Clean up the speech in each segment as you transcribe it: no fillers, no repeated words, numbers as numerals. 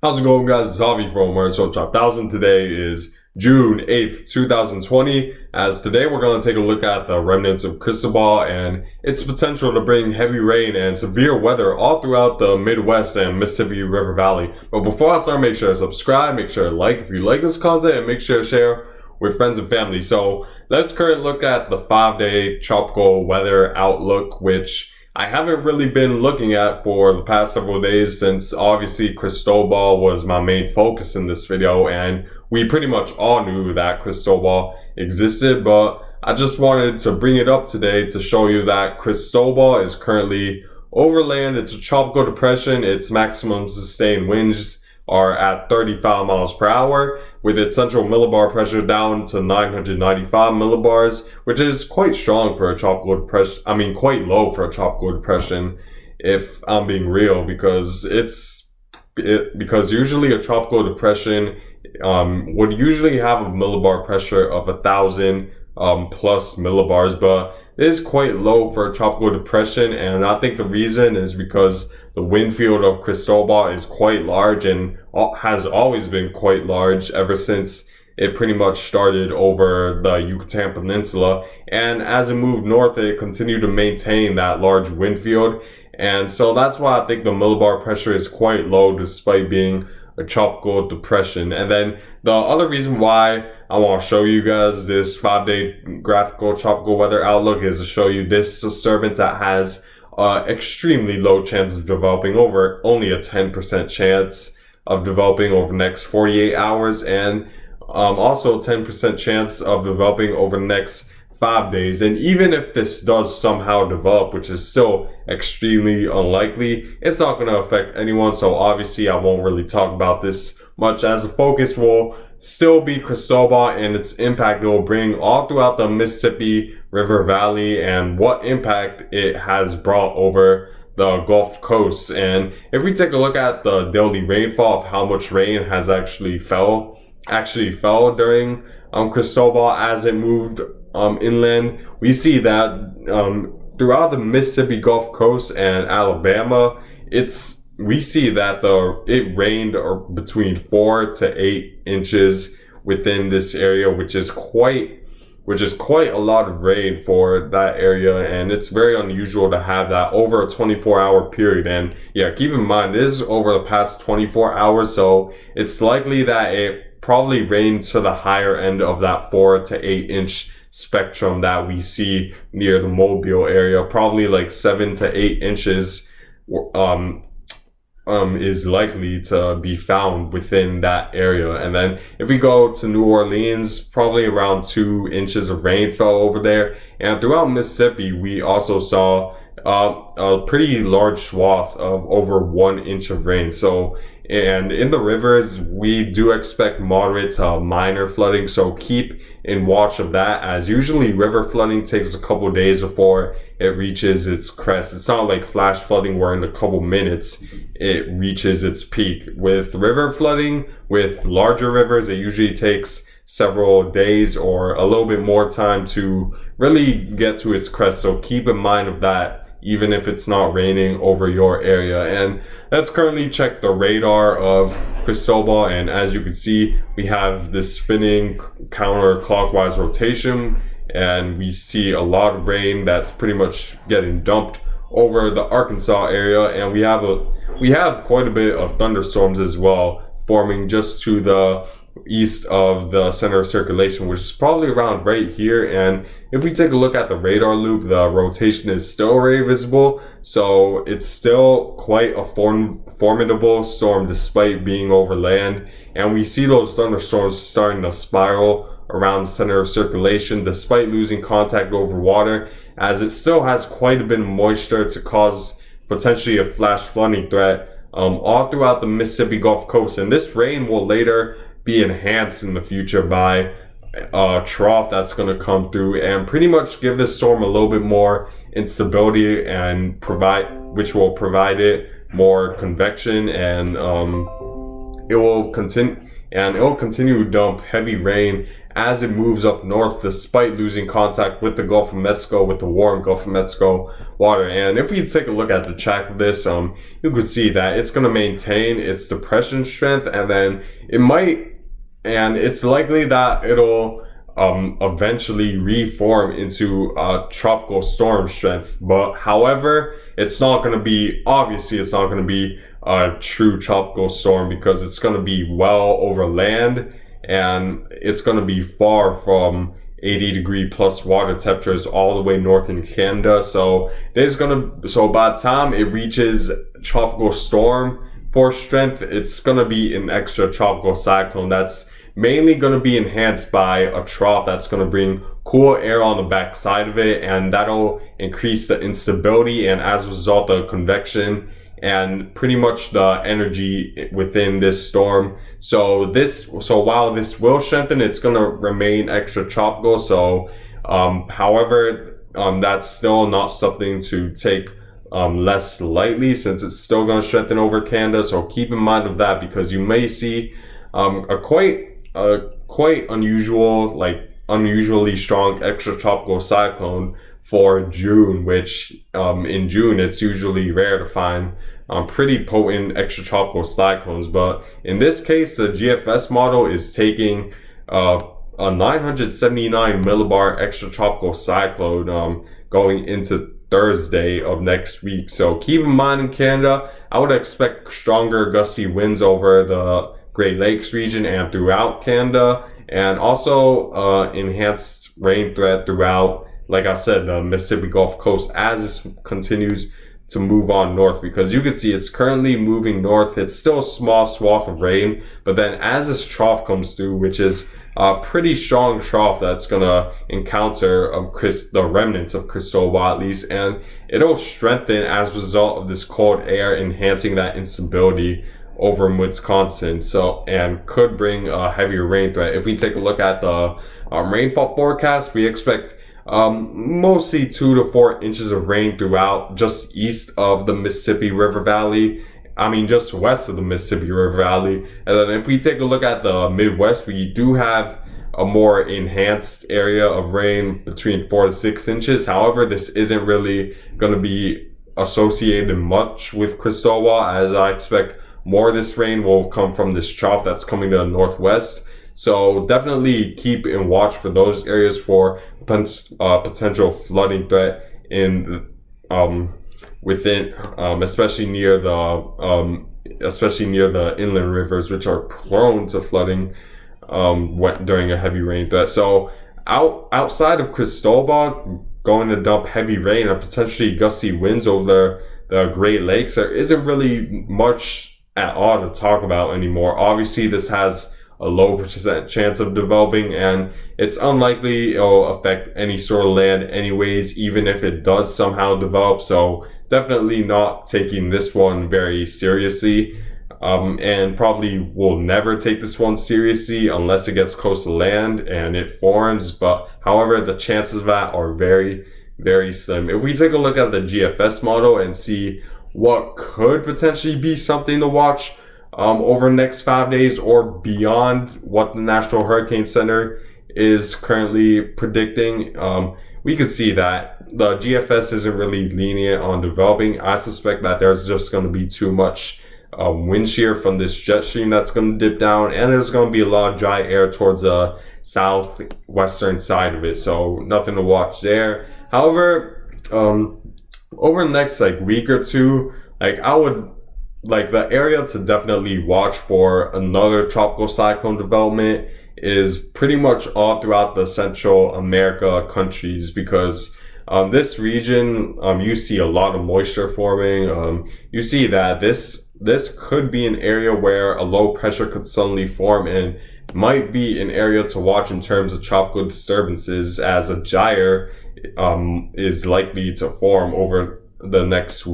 How's it going, guys? It's Javi from Mississipi 1000. Today is June 8th, 2020. As today we're going to take a look at the remnants of Cristobal and its potential to bring heavy rain and severe weather all throughout the Midwest and Mississippi River Valley. But before I start, make sure to subscribe, make sure to like if you like this content, and make sure to share with friends and family. So let's currently look at the 5-day tropical weather outlook, which I haven't really been looking at for the past several days, since obviously Cristobal was my main focus in this video, and we pretty much all knew that Cristobal existed, but I just wanted to bring it up today to show you that Cristobal is currently over land. It's a tropical depression. Its maximum sustained winds are at 35 miles per hour, with its central millibar pressure down to 995 millibars, which is quite strong for a tropical depression. I mean, quite low for a tropical depression, if I'm being real, because because usually a tropical depression would usually have a millibar pressure of 1,000 plus millibars, but it is quite low for a tropical depression. And I think the reason is because the wind field of Cristobal is quite large and has always been quite large ever since it pretty much started over the Yucatan Peninsula. And as it moved north, it continued to maintain that large wind field. And so that's why I think the millibar pressure is quite low despite being a tropical depression. And then the other reason why I want to show you guys this 5-day graphical tropical weather outlook is to show you this disturbance that has extremely low chance of developing, over only a 10% chance of developing over the next 48 hours, and also a 10% chance of developing over the next 5 days. And even if this does somehow develop, which is still extremely unlikely, it's not going to affect anyone. So obviously I won't really talk about this much, as the focus will still be Cristobal and its impact it will bring all throughout the Mississippi River Valley and what impact it has brought over the Gulf Coast. And if we take a look at the daily rainfall of how much rain has actually fell during Cristobal as it moved inland, we see that throughout the Mississippi Gulf Coast and Alabama, we see that it rained between 4 to 8 inches within this area, which is quite a lot of rain for that area. And it's very unusual to have that over a 24-hour period. And yeah, keep in mind, this is over the past 24 hours, so it's likely that it probably rained to the higher end of that 4 to 8 inch spectrum that we see near the Mobile area. Probably like 7 to 8 inches is likely to be found within that area. And then if we go to New Orleans, probably around 2 inches of rain fell over there. And throughout Mississippi, we also saw a pretty large swath of over 1 inch of rain. So, and in the rivers, we do expect moderate to minor flooding, so keep in watch of that, as usually river flooding takes a couple days before it reaches its crest. It's not like flash flooding where in a couple minutes it reaches its peak. With river flooding, with larger rivers, it usually takes several days or a little bit more time to really get to its crest, so keep in mind of that, even if it's not raining over your area. And let's currently check the radar of Cristobal, and as you can see, we have this spinning counterclockwise rotation, and we see a lot of rain that's pretty much getting dumped over the Arkansas area. And we have quite a bit of thunderstorms as well forming just to the east of the center of circulation, which is probably around right here. And if we take a look at the radar loop, the rotation is still very visible, so it's still quite a formidable storm despite being over land. And we see those thunderstorms starting to spiral around the center of circulation despite losing contact over water, as it still has quite a bit of moisture to cause potentially a flash flooding threat all throughout the Mississippi Gulf Coast. And this rain will later be enhanced in the future by a trough that's going to come through and pretty much give this storm a little bit more instability, and which will provide it more convection, and it will continue to dump heavy rain as it moves up north, despite losing contact with the Gulf of Mexico, with the warm Gulf of Mexico water. And if we take a look at the track of this, you could see that it's going to maintain its depression strength, and then it's likely that it'll eventually reform into a tropical storm strength. But however, it's not going to be a true tropical storm, because it's going to be well over land, and it's going to be far from 80-degree plus water temperatures all the way north in Canada. So by the time it reaches tropical storm force strength, it's going to be an extra tropical cyclone that's mainly going to be enhanced by a trough that's going to bring cool air on the backside of it, and that'll increase the instability, and as a result, the convection and pretty much the energy within this storm. So while this will strengthen, it's going to remain extra tropical. So however, that's still not something to take less lightly, since it's still going to strengthen over Canada. So keep in mind of that, because you may see a quite unusually strong extratropical cyclone for June, which in June it's usually rare to find pretty potent extratropical cyclones. But in this case, the GFS model is taking a 979 millibar extratropical cyclone going into Thursday of next week. So keep in mind, in Canada, I would expect stronger gusty winds over the Great Lakes region and throughout Canada, and also enhanced rain threat throughout, like I said, the Mississippi Gulf Coast as this continues to move on north, because you can see it's currently moving north. It's still a small swath of rain, but then as this trough comes through, which is a pretty strong trough that's gonna encounter the remnants of Cristobal at least, and it'll strengthen as a result of this cold air enhancing that instability over Wisconsin, and could bring a heavier rain threat. If we take a look at the rainfall forecast, we expect mostly 2 to 4 inches of rain throughout just east of the Mississippi River Valley. Just west of the Mississippi River Valley. And then if we take a look at the Midwest, we do have a more enhanced area of rain between 4 to 6 inches. However, this isn't really going to be associated much with Cristobal, as I expect more of this rain will come from this trough that's coming to the northwest. So definitely keep in watch for those areas for potential flooding threat within, especially near the inland rivers, which are prone to flooding during a heavy rain threat. So outside of Cristobal going to dump heavy rain and potentially gusty winds over the Great Lakes, there isn't really much at all to talk about anymore. Obviously, this has a low percent chance of developing, and it's unlikely it'll affect any sort of land anyways, even if it does somehow develop. So definitely not taking this one very seriously, and probably will never take this one seriously unless it gets close to land and it forms. But however, the chances of that are very, very slim. If we take a look at the GFS model and see what could potentially be something to watch over the next 5 days or beyond what the National Hurricane Center is currently predicting, we could see that the GFS isn't really lenient on developing. I suspect that there's just going to be too much wind shear from this jet stream that's going to dip down, and there's going to be a lot of dry air towards the southwestern side of it. So nothing to watch there. However, over the next week or two, I would the area to definitely watch for another tropical cyclone development is pretty much all throughout the Central America countries, because this region, you see a lot of moisture forming. You see that this could be an area where a low pressure could suddenly form, and might be an area to watch in terms of tropical disturbances, as a gyre is likely to form over the next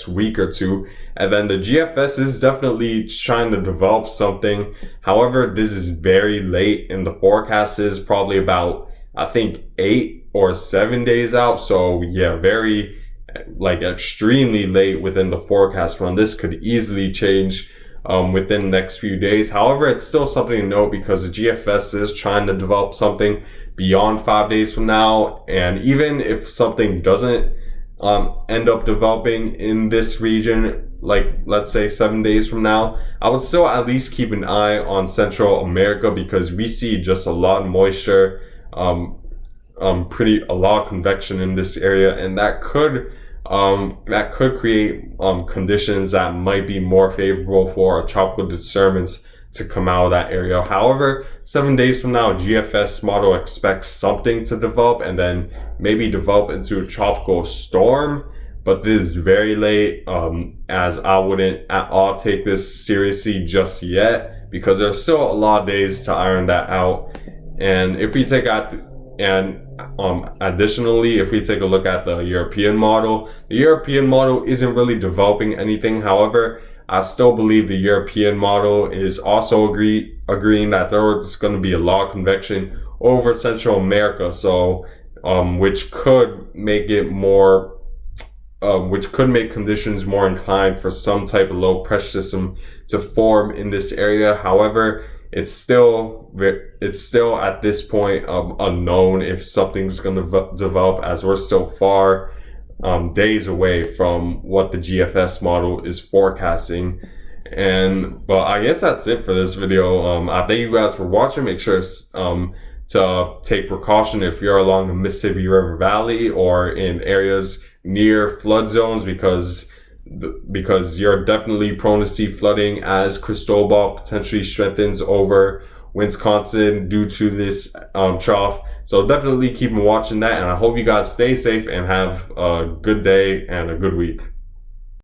week or two. And then the GFS is definitely trying to develop something. However, this is very late in the forecast. Is probably about, I think, 8 or 7 days out. So yeah, very extremely late within the forecast run. This could easily change within the next few days. However, it's still something to note because the GFS is trying to develop something beyond 5 days from now. And even if something doesn't end up developing in this region, like let's say 7 days from now, I would still at least keep an eye on Central America because we see just a lot of moisture, a lot of convection in this area, and that could create conditions that might be more favorable for a tropical disturbance to come out of that area. However, 7 days from now, GFS model expects something to develop and then maybe develop into a tropical storm. But this is very late, as I wouldn't at all take this seriously just yet because there's still a lot of days to iron that out. And if we take out additionally, if we take a look at the European model isn't really developing anything. However, I still believe the European model is also agreeing that there's going to be a lot of convection over Central America, so which could make conditions more inclined for some type of low pressure system to form in this area. However, it's still at this point unknown if something's going to develop, as we're still far days away from what the GFS model is forecasting. But I guess that's it for this video. I thank you guys for watching. Make sure to take precaution if you're along the Mississippi River Valley or in areas near flood zones because you're definitely prone to see flooding as Cristobal potentially strengthens over Wisconsin due to this trough. So definitely keep watching that, and I hope you guys stay safe and have a good day and a good week.